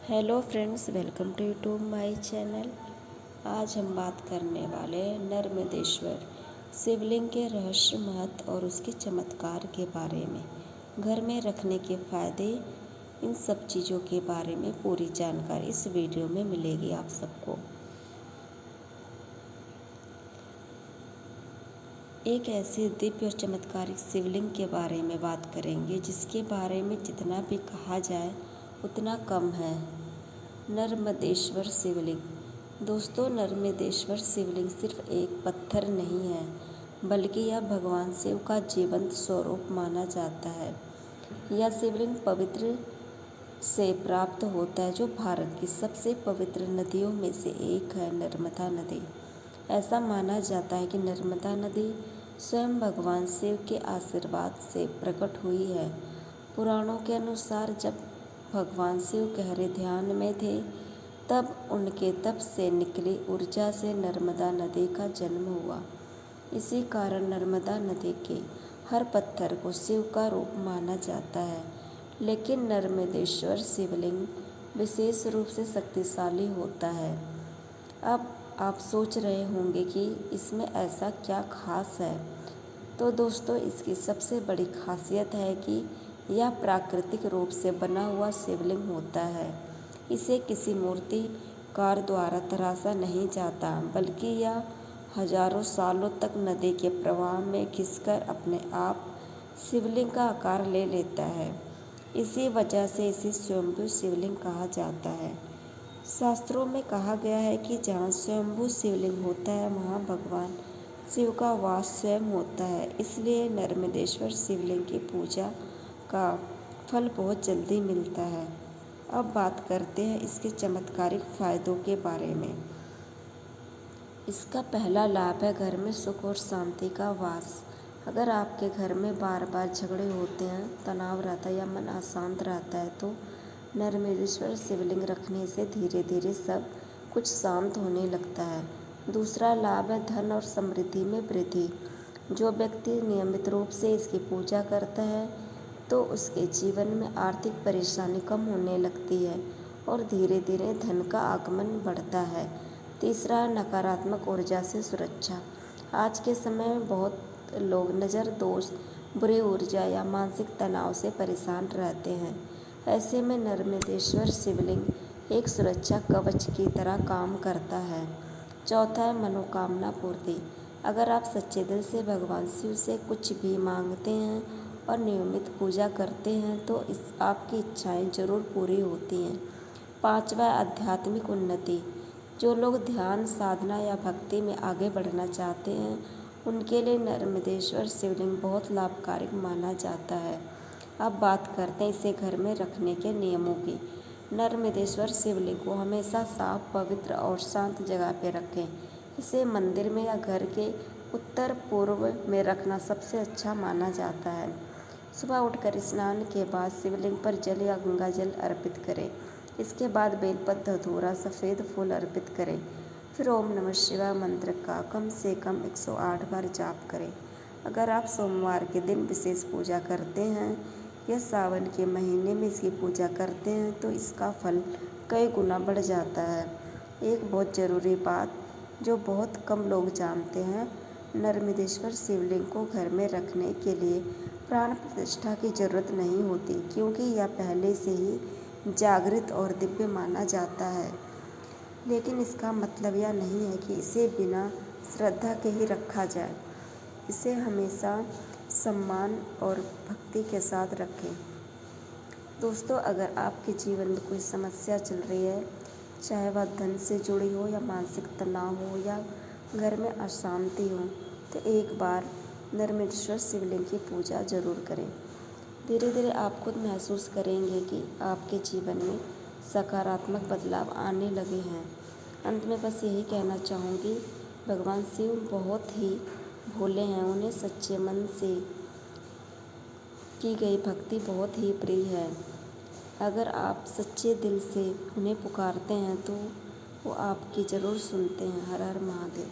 Hello friends, welcome to YouTube my channel. आज हम बात करने वाले हैं नर्मदेश्वर शिवलिंग के रहस्य, महत्व और उसके चमत्कार के बारे में। घर में रखने के फ़ायदे, इन सब चीज़ों के बारे में पूरी जानकारी इस वीडियो में मिलेगी आप सबको। एक ऐसे दिव्य और चमत्कारिक शिवलिंग के बारे में बात करेंगे जिसके बारे में जितना भी कहा जाए उतना कम है। नर्मदेश्वर शिवलिंग। दोस्तों, नर्मदेश्वर शिवलिंग सिर्फ एक पत्थर नहीं है, बल्कि यह भगवान शिव का जीवंत स्वरूप माना जाता है। यह शिवलिंग पवित्र से प्राप्त होता है, जो भारत की सबसे पवित्र नदियों में से एक है, नर्मदा नदी। ऐसा माना जाता है कि नर्मदा नदी स्वयं भगवान शिव के आशीर्वाद से प्रकट हुई है। पुराणों के अनुसार जब भगवान शिव गहरे ध्यान में थे, तब उनके तप से निकली ऊर्जा से नर्मदा नदी का जन्म हुआ। इसी कारण नर्मदा नदी के हर पत्थर को शिव का रूप माना जाता है। लेकिन नर्मदेश्वर शिवलिंग विशेष रूप से शक्तिशाली होता है। अब आप सोच रहे होंगे कि इसमें ऐसा क्या खास है। तो दोस्तों, इसकी सबसे बड़ी खासियत है कि यह प्राकृतिक रूप से बना हुआ शिवलिंग होता है। इसे किसी मूर्तिकार द्वारा तराशा नहीं जाता, बल्कि यह हजारों सालों तक नदी के प्रवाह में घिसकर अपने आप शिवलिंग का आकार ले लेता है। इसी वजह से इसे स्वयंभू शिवलिंग कहा जाता है। शास्त्रों में कहा गया है कि जहाँ स्वयंभू शिवलिंग होता है, वहाँ भगवान शिव का वास स्वयं होता है। इसलिए नर्मदेश्वर शिवलिंग की पूजा का फल बहुत जल्दी मिलता है। अब बात करते हैं इसके चमत्कारिक फायदों के बारे में। इसका पहला लाभ है घर में सुख और शांति का वास। अगर आपके घर में बार बार झगड़े होते हैं, तनाव रहता है या मन अशांत रहता है, तो नर्मदेश्वर शिवलिंग रखने से धीरे धीरे सब कुछ शांत होने लगता है। दूसरा लाभ है धन और समृद्धि में वृद्धि। जो व्यक्ति नियमित रूप से इसकी पूजा करता है, तो उसके जीवन में आर्थिक परेशानी कम होने लगती है और धीरे धीरे धन का आगमन बढ़ता है। तीसरा, नकारात्मक ऊर्जा से सुरक्षा। आज के समय में बहुत लोग नज़र दोष, बुरी ऊर्जा या मानसिक तनाव से परेशान रहते हैं। ऐसे में नर्मदेश्वर शिवलिंग एक सुरक्षा कवच की तरह काम करता है। चौथा है मनोकामना पूर्ति। अगर आप सच्चे दिल से भगवान शिव से कुछ भी मांगते हैं और नियमित पूजा करते हैं, तो आपकी इच्छाएं जरूर पूरी होती हैं। पांचवा, आध्यात्मिक उन्नति। जो लोग ध्यान, साधना या भक्ति में आगे बढ़ना चाहते हैं, उनके लिए नर्मदेश्वर शिवलिंग बहुत लाभकारी माना जाता है। अब बात करते हैं इसे घर में रखने के नियमों की। नर्मदेश्वर शिवलिंग को हमेशा साफ, पवित्र और शांत जगह पर रखें। इसे मंदिर में या घर के उत्तर पूर्व में रखना सबसे अच्छा माना जाता है। सुबह उठकर स्नान के बाद शिवलिंग पर जल या गंगा जल अर्पित करें। इसके बाद बेलपत्र, धतूरा, सफ़ेद फूल अर्पित करें। फिर ओम नमः शिवाय मंत्र का कम से कम 108 बार जाप करें। अगर आप सोमवार के दिन विशेष पूजा करते हैं या सावन के महीने में इसकी पूजा करते हैं, तो इसका फल कई गुना बढ़ जाता है। एक बहुत ज़रूरी बात जो बहुत कम लोग जानते हैं, नर्मदेश्वर शिवलिंग को घर में रखने के लिए प्राण प्रतिष्ठा की जरूरत नहीं होती, क्योंकि यह पहले से ही जागृत और दिव्य माना जाता है। लेकिन इसका मतलब यह नहीं है कि इसे बिना श्रद्धा के ही रखा जाए। इसे हमेशा सम्मान और भक्ति के साथ रखें। दोस्तों, अगर आपके जीवन में कोई समस्या चल रही है, चाहे वह धन से जुड़ी हो या मानसिक तनाव हो या घर में अशांति हो, तो एक बार नर्मदेश्वर शिवलिंग की पूजा जरूर करें। धीरे धीरे आप खुद महसूस करेंगे कि आपके जीवन में सकारात्मक बदलाव आने लगे हैं। अंत में बस यही कहना चाहूँगी, भगवान शिव बहुत ही भोले हैं। उन्हें सच्चे मन से की गई भक्ति बहुत ही प्रिय है। अगर आप सच्चे दिल से उन्हें पुकारते हैं, तो वो आपकी ज़रूर सुनते हैं। हर हर महादेव।